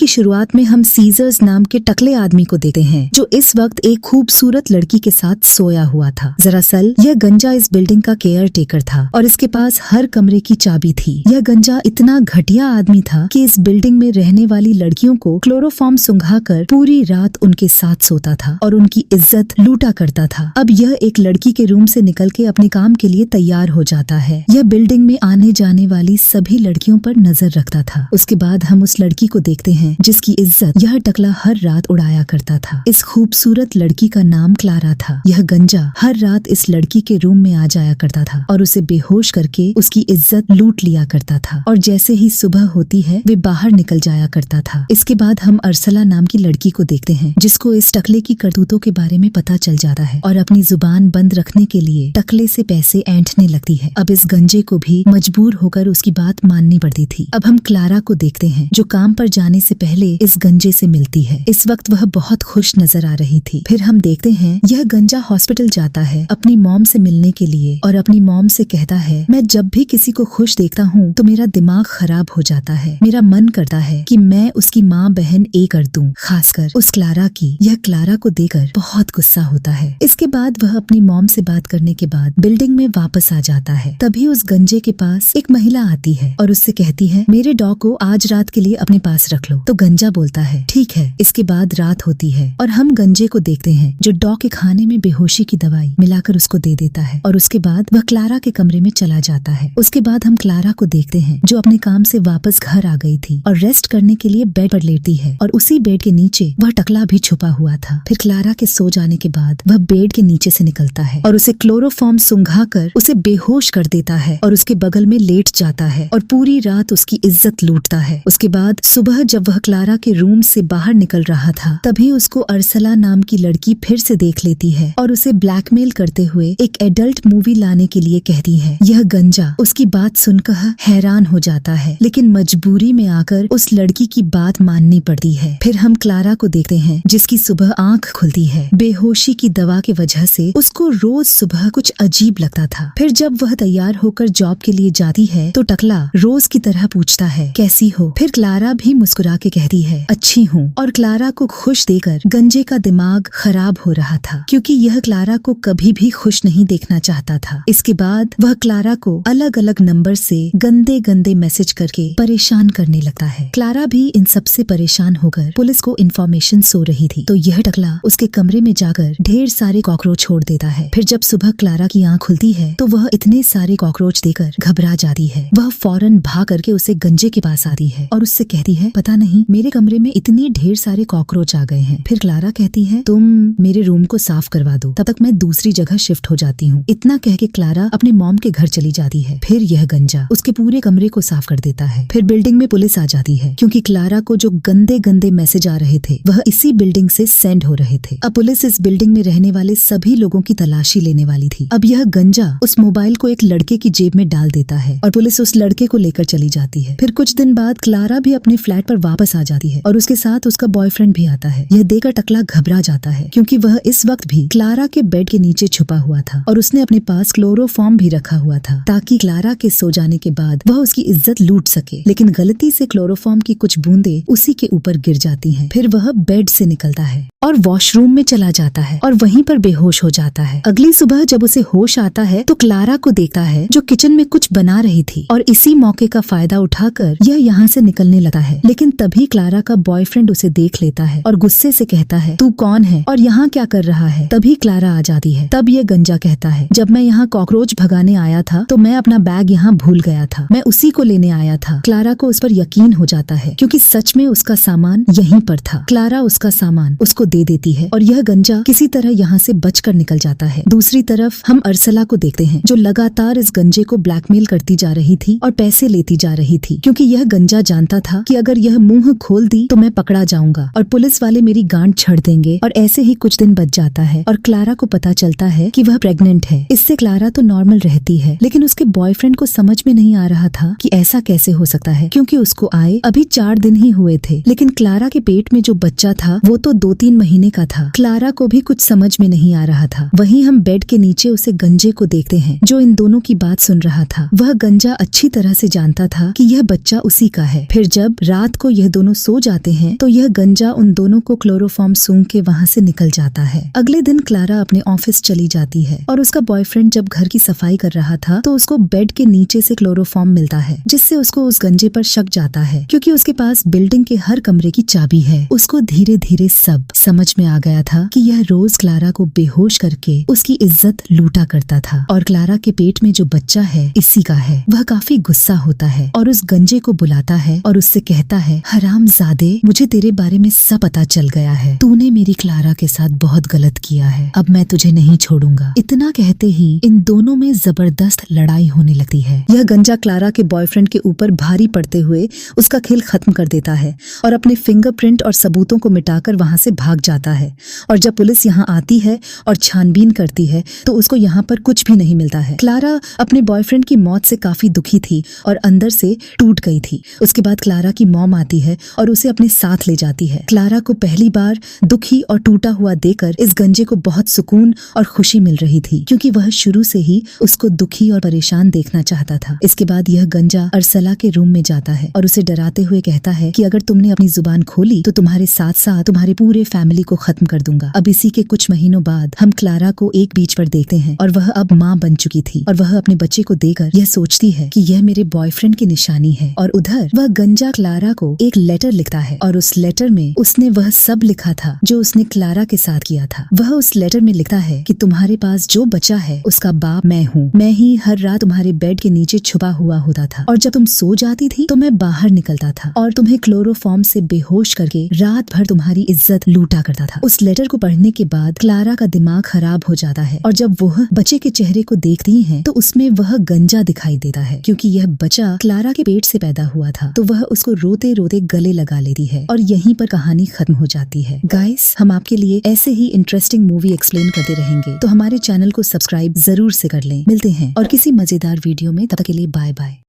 शुरुआत में हम सीजर्स नाम के टकले आदमी को देखते हैं जो इस वक्त एक खूबसूरत लड़की के साथ सोया हुआ था। दरअसल यह गंजा इस बिल्डिंग का केयर टेकर था और इसके पास हर कमरे की चाबी थी। यह गंजा इतना घटिया आदमी था कि इस बिल्डिंग में रहने वाली लड़कियों को क्लोरोफॉर्म सुंघाकर पूरी रात उनके साथ सोता था और उनकी इज्जत लूटा करता था। अब यह एक लड़की के रूम से निकल के अपने काम के लिए तैयार हो जाता है। यह बिल्डिंग में आने जाने वाली सभी लड़कियों पर नजर रखता था। उसके बाद हम उस लड़की को देखते हैं जिसकी इज्जत यह टकला हर रात उड़ाया करता था। इस खूबसूरत लड़की का नाम क्लारा था। यह गंजा हर रात इस लड़की के रूम में आ जाया करता था और उसे बेहोश करके उसकी इज्जत लूट लिया करता था और जैसे ही सुबह होती है वे बाहर निकल जाया करता था। इसके बाद हम अरसला नाम की लड़की को देखते हैं जिसको इस टकले की करतूतों के बारे में पता चल जाता है और अपनी जुबान बंद रखने के लिए टकले से पैसे ऐंठने लगती है। अब इस गंजे को भी मजबूर होकर उसकी बात माननी पड़ती थी। अब हम क्लारा को देखते हैं जो काम पर जाने से पहले इस गंजे से मिलती है। इस वक्त वह बहुत खुश नजर आ रही थी। फिर हम देखते हैं यह गंजा हॉस्पिटल जाता है अपनी मॉम से मिलने के लिए और अपनी मॉम से कहता है, मैं जब भी किसी को खुश देखता हूँ तो मेरा दिमाग खराब हो जाता है। मेरा मन करता है कि मैं उसकी माँ बहन एक कर दूं, खासकर उस क्लारा की। यह क्लारा को देखकर बहुत गुस्सा होता है। इसके बाद वह अपनी मॉम से बात करने के बाद बिल्डिंग में वापस आ जाता है। तभी उस गंजे के पास एक महिला आती है और उससे कहती है, मेरे डॉग को आज रात के लिए अपने पास रख लो। तो गंजा बोलता है ठीक है। इसके बाद रात होती है और हम गंजे को देखते हैं जो डॉग के खाने में बेहोशी की दवाई मिलाकर उसको दे देता है और उसके बाद वह क्लारा के कमरे में चला जाता है। उसके बाद हम क्लारा को देखते हैं जो अपने काम से वापस घर आ गई थी और रेस्ट करने के लिए बेड पर लेटी है और उसी बेड के नीचे वह टकला भी छुपा हुआ था। फिर क्लारा के सो जाने के बाद वह बेड के नीचे से निकलता है और उसे क्लोरोफॉर्म सुंघाकर उसे बेहोश कर देता है और उसके बगल में लेट जाता है और पूरी रात उसकी इज्जत लूटता है। उसके बाद सुबह जब वह क्लारा के रूम से बाहर निकल रहा था तभी उसको अरसला नाम की लड़की फिर से देख लेती है और उसे ब्लैकमेल करते हुए एक एडल्ट मूवी लाने के लिए कहती है। यह गंजा उसकी बात सुनकर हैरान हो जाता है लेकिन मजबूरी में आकर उस लड़की की बात माननी पड़ती है। फिर हम क्लारा को देखते हैं जिसकी सुबह आंख खुलती है। बेहोशी की दवा की वजह से उसको रोज सुबह कुछ अजीब लगता था। फिर जब वह तैयार होकर जॉब के लिए जाती है तो टकला रोज की तरह पूछता है, कैसी हो? फिर क्लारा भी मुस्कुरा के कहती है, अच्छी हूँ। और क्लारा को खुश देकर गंजे का दिमाग खराब हो रहा था क्योंकि यह क्लारा को कभी भी खुश नहीं देखना चाहता था। इसके बाद वह क्लारा को अलग अलग नंबर से गंदे गंदे मैसेज करके परेशान करने लगता है। क्लारा भी इन सबसे परेशान होकर पुलिस को इन्फॉर्मेशन सो रही थी तो यह टकला उसके कमरे में जाकर ढेर सारे कॉकरोच छोड़ देता है। फिर जब सुबह क्लारा की आंख खुलती है तो वह इतने सारे कॉकरोच देकर घबरा जाती है। वह फौरन भाग करके उसे गंजे के पास आती है और उससे कहती है, पता नहीं मेरे कमरे में इतनी ढेर सारे कॉकरोच आ गए हैं। फिर क्लारा कहती है, तुम मेरे रूम को साफ करवा दो, तब तक मैं दूसरी जगह शिफ्ट हो जाती हूँ। इतना कह के क्लारा अपने मॉम के घर चली जाती है। फिर यह गंजा उसके पूरे कमरे को साफ कर देता है। फिर बिल्डिंग में पुलिस आ जाती है क्योंकि क्लारा को जो गंदे गंदे मैसेज आ रहे थे वह इसी बिल्डिंग से सेंड हो रहे थे। अब पुलिस इस बिल्डिंग में रहने वाले सभी लोगों की तलाशी लेने वाली थी। अब यह गंजा उस मोबाइल को एक लड़के की जेब में डाल देता है और पुलिस उस लड़के को लेकर चली जाती है। फिर कुछ दिन बाद क्लारा भी अपने फ्लैट पर वापस आ जाती है और उसके साथ उसका बॉयफ्रेंड भी आता है। यह देखकर टकला घबरा जाता है क्योंकि वह इस वक्त भी क्लारा के बेड के नीचे छुपा हुआ था और उसने अपने पास क्लोरोफॉर्म भी रखा हुआ था ताकि क्लारा के सो जाने के बाद वह उसकी इज्जत लूट सके। लेकिन गलती से क्लोरोफॉर्म की कुछ बूंदें उसी के ऊपर गिर जाती हैं। फिर वह बेड से निकलता है और वॉशरूम में चला जाता है और वहीं पर बेहोश हो जाता है। अगली सुबह जब उसे होश आता है तो क्लारा को देखता है जो किचन में कुछ बना रही थी और इसी मौके का फायदा उठाकर यह यहाँ से निकलने लगा है। लेकिन तभी क्लारा का बॉयफ्रेंड उसे देख लेता है और गुस्से से कहता है, तू कौन है और यहाँ क्या कर रहा है? तभी क्लारा आ जाती है। तब ये गंजा कहता है, जब मैं यहाँ कॉकरोच भगाने आया था तो मैं अपना बैग यहाँ भूल गया था, मैं उसी को लेने आया था। क्लारा को उस पर यकीन हो जाता है क्योंकि सच में उसका सामान यहीं पर था। क्लारा उसका सामान उसको दे देती है और यह गंजा किसी तरह यहाँ से बचकर निकल जाता है। दूसरी तरफ हम अरसला को देखते हैं जो लगातार इस गंजे को ब्लैकमेल करती जा रही थी और पैसे लेती जा रही थी क्योंकि यह गंजा जानता था कि अगर यह मुंह खोल दी तो मैं पकड़ा जाऊंगा और पुलिस वाले मेरी गांड छड़ देंगे। और ऐसे ही कुछ दिन बच जाता है और क्लारा को पता चलता है कि वह प्रेग्नेंट है। इससे क्लारा तो नॉर्मल रहती है लेकिन उसके बॉयफ्रेंड को समझ में नहीं आ रहा था कि ऐसा कैसे हो सकता है क्योंकि उसको आए अभी 4 दिन ही हुए थे। लेकिन क्लारा के पेट में जो बच्चा था वो तो 2-3 महीने का था। क्लारा को भी कुछ समझ में नहीं आ रहा था। वहीं हम बेड के नीचे उसे गंजे को देखते हैं जो इन दोनों की बात सुन रहा था। वह गंजा अच्छी तरह से जानता था कि यह बच्चा उसी का है। फिर जब रात को यह दोनों सो जाते हैं तो यह गंजा उन दोनों को क्लोरोफॉर्म सूंघ के वहाँ से निकल जाता है। अगले दिन क्लारा अपने ऑफिस चली जाती है और उसका बॉयफ्रेंड जब घर की सफाई कर रहा था तो उसको बेड के नीचे से क्लोरोफॉर्म मिलता है, जिससे उसको उस गंजे पर शक जाता है क्योंकि उसके पास बिल्डिंग के हर कमरे की चाबी है। उसको धीरे धीरे सब समझ में आ गया था कि यह रोज क्लारा को बेहोश करके उसकी इज्जत लूटा करता था और क्लारा के पेट में जो बच्चा है इसी का है। वह काफी गुस्सा होता है और उस गंजे को बुलाता है और उससे कहता है, हरामजादे, मुझे तेरे बारे में सब पता चल गया है। तूने मेरी क्लारा के साथ बहुत गलत किया है, अब मैं तुझे नहीं छोड़ूंगा। इतना कहते ही इन दोनों में जबरदस्त लड़ाई होने लगती है। यह गंजा क्लारा के बॉयफ्रेंड के ऊपर भारी पड़ते हुए उसका खेल खत्म कर देता है और अपने फिंगरप्रिंट और सबूतों को मिटाकर वहां से भाग जाता है। और जब पुलिस यहाँ आती है और छानबीन करती है तो उसको यहाँ पर कुछ भी नहीं मिलता है। क्लारा अपने बॉयफ्रेंड की मौत से काफी दुखी थी और अंदर से टूट गई थी। उसके बाद क्लारा की मॉम आती है और उसे अपने साथ ले जाती है। क्लारा को पहली बार दुखी और टूटा हुआ देखकर इस गंजे को बहुत सुकून और खुशी मिल रही थी क्योंकि वह शुरू से ही उसको दुखी और परेशान देखना चाहता था। इसके बाद यह गंजा अरसला के रूम में जाता है और उसे डराते हुए कहता है कि अगर तुमने अपनी जुबान खोली तो तुम्हारे साथ साथ तुम्हारे पूरे फैमिली को खत्म कर दूंगा। अब इसी के कुछ महीनों बाद हम क्लारा को एक बीच पर देखते हैं और वह अब माँ बन चुकी थी और वह अपने बच्चे को देकर यह सोचती है कि यह मेरे बॉयफ्रेंड की निशानी है। और उधर वह गंजा क्लारा को एक लेटर लिखता है और उस लेटर में उसने वह सब लिखा था जो उसने क्लारा के साथ किया था। वह उस लेटर में लिखता है कि तुम्हारे पास जो बचा है उसका बाप मैं हूँ। मैं ही हर रात तुम्हारे बेड के नीचे छुपा हुआ होता था और जब तुम सो जाती थी तो मैं बाहर निकलता था और तुम्हें क्लोरोफॉर्म से बेहोश करके रात भर तुम्हारी इज्जत लूटा करता था। उस लेटर को पढ़ने के बाद क्लारा का दिमाग खराब हो जाता है और जब वह बच्चे के चेहरे को देखती है तो उसमें वह गंजा दिखाई देता है क्योंकि यह बच्चा क्लारा के पेट से पैदा हुआ था। तो वह उसको रोते रोते गले लगा लेती है और यहीं पर कहानी खत्म हो जाती है। गाइस, हम आपके लिए ऐसे ही इंटरेस्टिंग मूवी एक्सप्लेन करते रहेंगे, तो हमारे चैनल को सब्सक्राइब जरूर से कर लें। मिलते हैं और किसी मजेदार वीडियो में, तब तक के लिए बाय बाय।